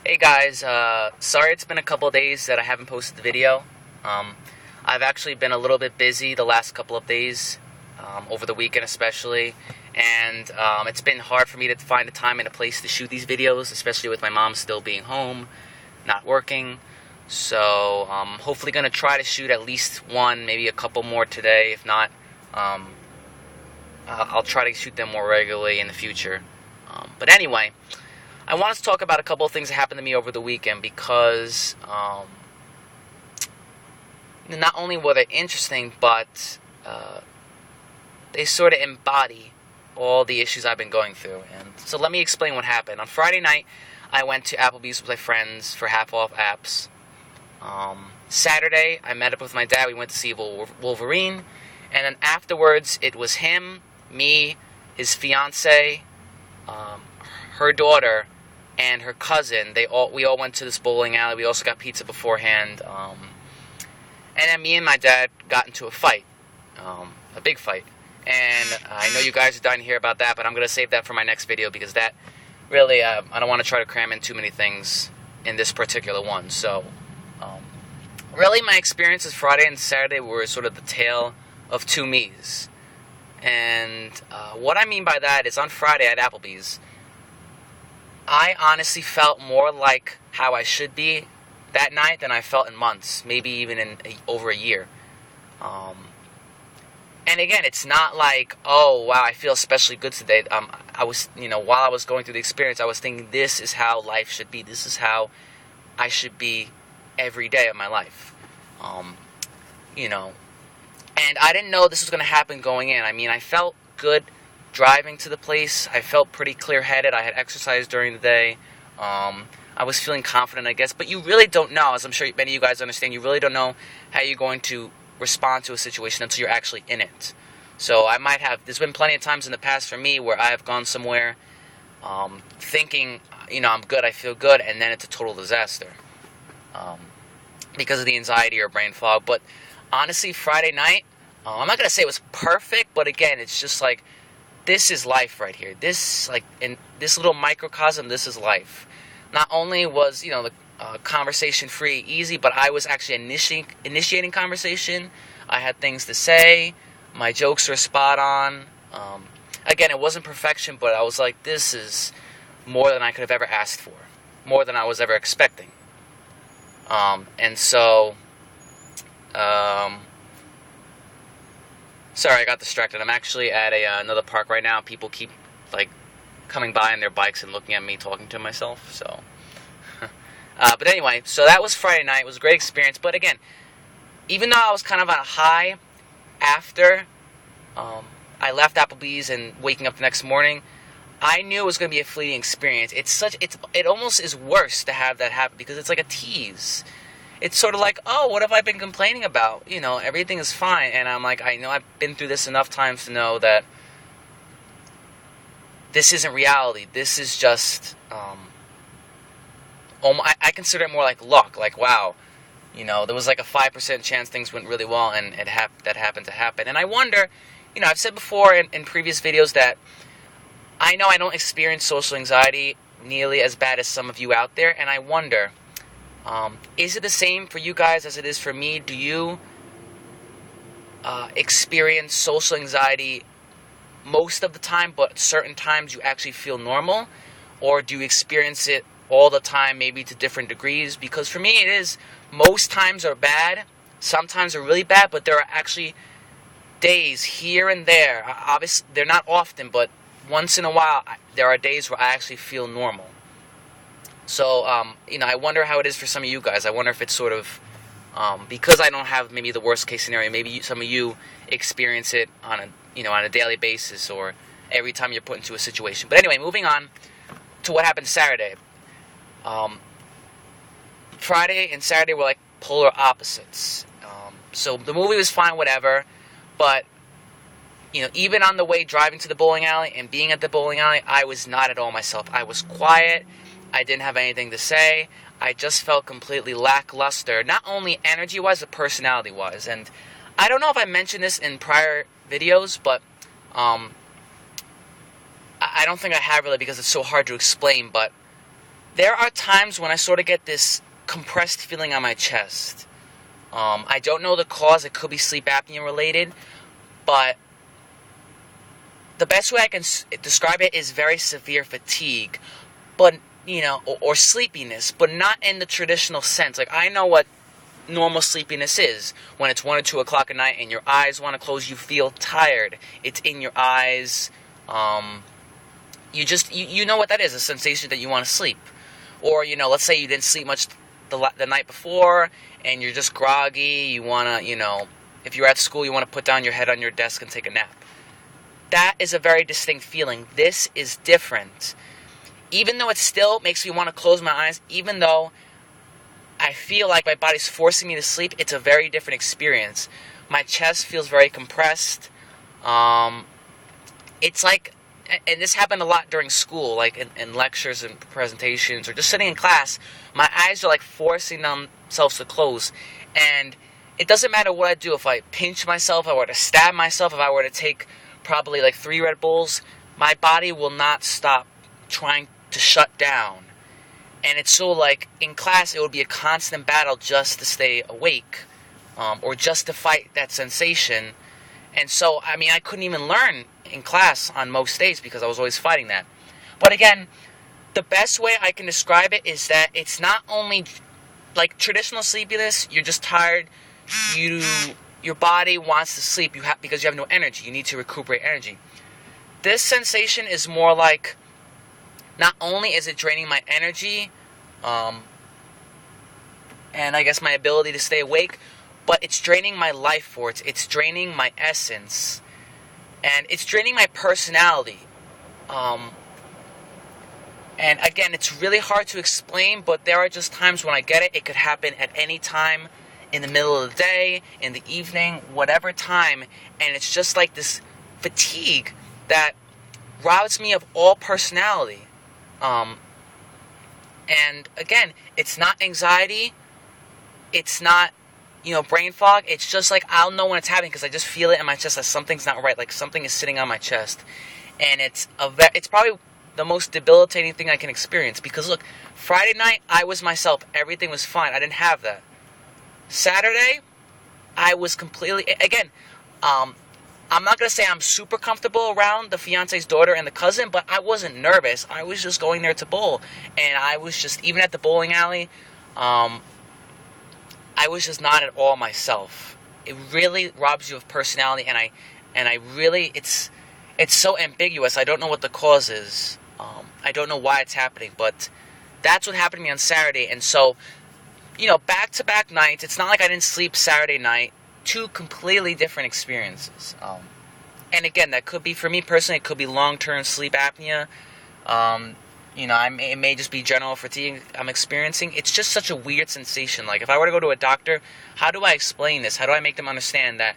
Hey guys, sorry it's been a couple of days that I haven't posted the video. Um, I've actually been a little bit busy the last couple of days, over the weekend especially, and it's been hard for me to find a time and a place to shoot these videos, especially with my mom still being home, not working. So, hopefully going to try to shoot at least one, maybe a couple more today. If not, I'll try to shoot them more regularly in the future. But anyway, I wanted to talk about a couple of things that happened to me over the weekend because not only were they interesting, but they sort of embody all the issues I've been going through. And so let me explain what happened. On Friday night, I went to Applebee's with my friends for half-off apps. Saturday, I met up with my dad. We went to see Wolverine. And then afterwards, it was him, me, his fiance, her daughter, and her cousin. We all went to this bowling alley. We also got pizza beforehand. And then me and my dad got into a fight, a big fight. And I know you guys are dying to hear about that, but I'm going to save that for my next video because that really, I don't want to try to cram in too many things in this particular one. So, really my experiences Friday and Saturday were sort of the tale of two me's. And what I mean by that is on Friday at Applebee's, I honestly felt more like how I should be that night than I felt in months, maybe even in over a year. And again, it's not like, oh, wow, I feel especially good today. I was, while I was going through the experience, I was thinking this is how life should be. This is how I should be every day of my life. And I didn't know this was going to happen going in. I mean, I felt good driving to the place. I felt pretty clear-headed. I had exercised during the day. I was feeling confident, I guess. But you really don't know, as I'm sure many of you guys understand, you really don't know how you're going to respond to a situation until you're actually in it. So there's been plenty of times in the past for me where I have gone somewhere thinking, I'm good, I feel good, and then it's a total disaster because of the anxiety or brain fog. But honestly, Friday night, I'm not going to say it was perfect, but again, it's just like, this is life right here. In this little microcosm, this is life. Not only was, the conversation free, easy, but I was actually initiating conversation. I had things to say. My jokes were spot on. Again, it wasn't perfection, but I was like, this is more than I could have ever asked for, more than I was ever expecting. And so, sorry, I got distracted. I'm actually at another park right now. People keep coming by on their bikes and looking at me talking to myself. So. But anyway, so that was Friday night. It was a great experience. But again, even though I was kind of on a high after I left Applebee's and waking up the next morning, I knew it was going to be a fleeting experience. It almost is worse to have that happen because it's like a tease. It's sort of like, oh, what have I been complaining about? Everything is fine. And I'm like, I know I've been through this enough times to know that this isn't reality. This is just... I consider it more like luck. Like, wow, there was like a 5% chance things went really well, and that happened to happen. And I wonder, I've said before in previous videos that I know I don't experience social anxiety nearly as bad as some of you out there, and I wonder, is it the same for you guys as it is for me? Do you experience social anxiety most of the time, but certain times you actually feel normal? Or do you experience it all the time, maybe to different degrees? Because for me, it is, most times are bad, sometimes are really bad, but there are actually days here and there. Obviously, they're not often, but once in a while, there are days where I actually feel normal. So, I wonder how it is for some of you guys. I wonder if it's sort of, because I don't have maybe the worst case scenario, maybe some of you experience it on a daily basis or every time you're put into a situation. But anyway, moving on to what happened Saturday. Friday and Saturday were like polar opposites. So the movie was fine, whatever, but even on the way driving to the bowling alley and being at the bowling alley, I was not at all myself. I was quiet. I didn't have anything to say. I just felt completely lackluster, not only energy-wise, but personality-wise. And I don't know if I mentioned this in prior videos, but I don't think I have really because it's so hard to explain, but there are times when I sort of get this compressed feeling on my chest. I don't know the cause. It could be sleep apnea related, but the best way I can describe it is very severe fatigue, but, or sleepiness, but not in the traditional sense. Like, I know what normal sleepiness is. When it's 1 or 2 o'clock at night and your eyes want to close, you feel tired. It's in your eyes. You know what that is, a sensation that you want to sleep. Or, let's say you didn't sleep much the night before, and you're just groggy, you want to, if you're at school, you want to put down your head on your desk and take a nap. That is a very distinct feeling. This is different. Even though it still makes me want to close my eyes, even though I feel like my body's forcing me to sleep, it's a very different experience. My chest feels very compressed. It's like, and this happened a lot during school, like in lectures and presentations, or just sitting in class, my eyes are like forcing themselves to close. And it doesn't matter what I do. If I pinch myself, if I were to stab myself, if I were to take probably like 3 Red Bulls, my body will not stop trying to shut down. And it's so, like, in class, it would be a constant battle just to stay awake, or just to fight that sensation. And so, I mean, I couldn't even learn in class on most days because I was always fighting that. But again, the best way I can describe it is that it's not only like traditional sleepiness, you're just tired, your body wants to sleep because you have no energy. You need to recuperate energy. This sensation is more like, not only is it draining my energy, and I guess my ability to stay awake, but it's draining my life force. It's draining my essence. And it's draining my personality. And again, it's really hard to explain, but there are just times when I get it. It could happen at any time, in the middle of the day, in the evening, whatever time. And it's just like this fatigue that robs me of all personality. And again, it's not anxiety. It's not, brain fog. It's just like, I'll know when it's happening because I just feel it in my chest that something's not right. Like something is sitting on my chest. And it's probably the most debilitating thing I can experience. Because look, Friday night, I was myself. Everything was fine. I didn't have that. Saturday, I was completely, again, I'm not going to say I'm super comfortable around the fiance's daughter and the cousin, but I wasn't nervous. I was just going there to bowl. And I was just, even at the bowling alley, I was just not at all myself. It really robs you of personality, and I really, it's so ambiguous. I don't know what the cause is. I don't know why it's happening, but that's what happened to me on Saturday. And so, back-to-back nights, it's not like I didn't sleep Saturday night. 2 completely different experiences. And again, that could be, for me personally, it could be long-term sleep apnea. It may just be general fatigue I'm experiencing. It's just such a weird sensation. Like, if I were to go to a doctor, how do I explain this? How do I make them understand that,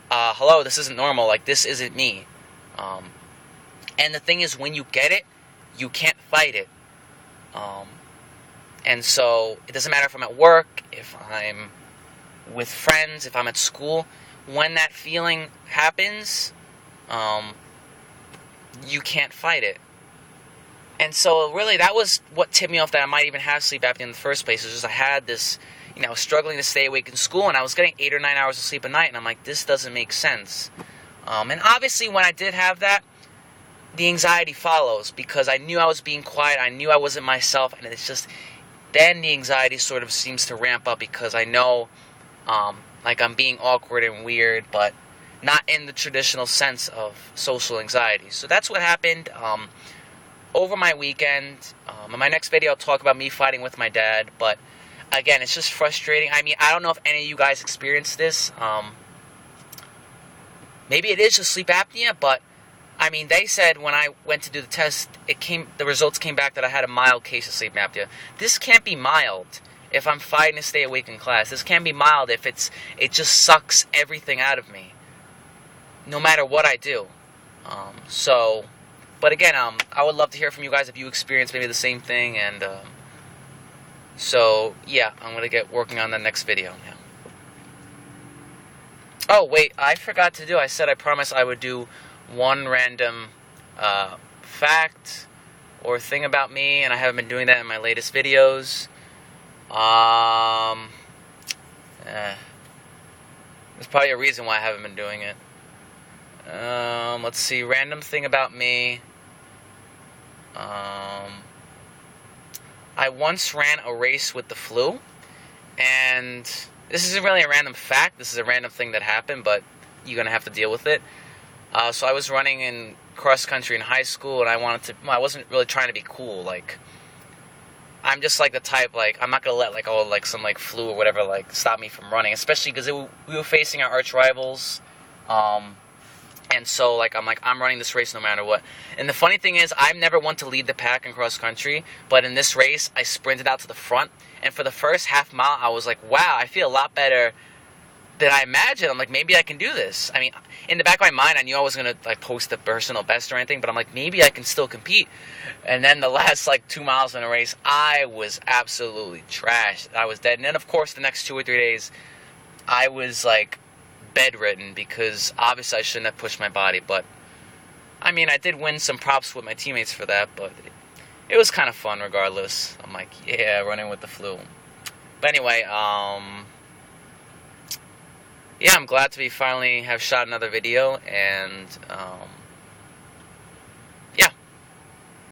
hello, this isn't normal, like, this isn't me? And the thing is, when you get it, you can't fight it. And so, it doesn't matter if I'm at work, if I'm with friends, if I'm at school, when that feeling happens, you can't fight it. And so, really, that was what tipped me off that I might even have sleep apnea in the first place. It was just I had this, struggling to stay awake in school, and I was getting 8 or 9 hours of sleep a night, and I'm like, this doesn't make sense. And obviously, when I did have that, the anxiety follows, because I knew I was being quiet, I knew I wasn't myself, and it's just, then the anxiety sort of seems to ramp up, because I know, like I'm being awkward and weird, but not in the traditional sense of social anxiety. So that's what happened, over my weekend. In my next video, I'll talk about me fighting with my dad, but again, it's just frustrating. I mean, I don't know if any of you guys experienced this. Maybe it is just sleep apnea, but I mean, they said when I went to do the test, the results came back that I had a mild case of sleep apnea. This can't be mild if I'm fighting to stay awake in class. This can't be mild if it just sucks everything out of me, no matter what I do. But again, I would love to hear from you guys if you experience maybe the same thing, and so yeah, I'm going to get working on the next video now. Oh, wait, I forgot to do, I promised I would do one random fact or thing about me, and I haven't been doing that in my latest videos. There's probably a reason why I haven't been doing it. Let's see, random thing about me. I once ran a race with the flu, and this isn't really a random fact, this is a random thing that happened, but you're going to have to deal with it. So I was running in cross country in high school, and I wasn't really trying to be cool, like, I'm just like the type, like, I'm not going to let, like, some, like, flu or whatever, like, stop me from running, especially because we were facing our arch rivals, and so, like, I'm running this race no matter what. And the funny thing is, I'm never one to lead the pack in cross country, but in this race, I sprinted out to the front, and for the first half mile, I was like, wow, I feel a lot better than I imagined. I'm like, maybe I can do this. I mean, in the back of my mind, I knew I wasn't going to, like, post the personal best or anything, but I'm like, maybe I can still compete. And then the last, like, 2 miles in the race, I was absolutely trashed. I was dead. And then, of course, the next 2 or 3 days, I was, like, bedridden because obviously I shouldn't have pushed my body, but I mean, I did win some props with my teammates for that, but it was kind of fun regardless. I'm like, yeah, running with the flu. But anyway, yeah, I'm glad to finally have shot another video, and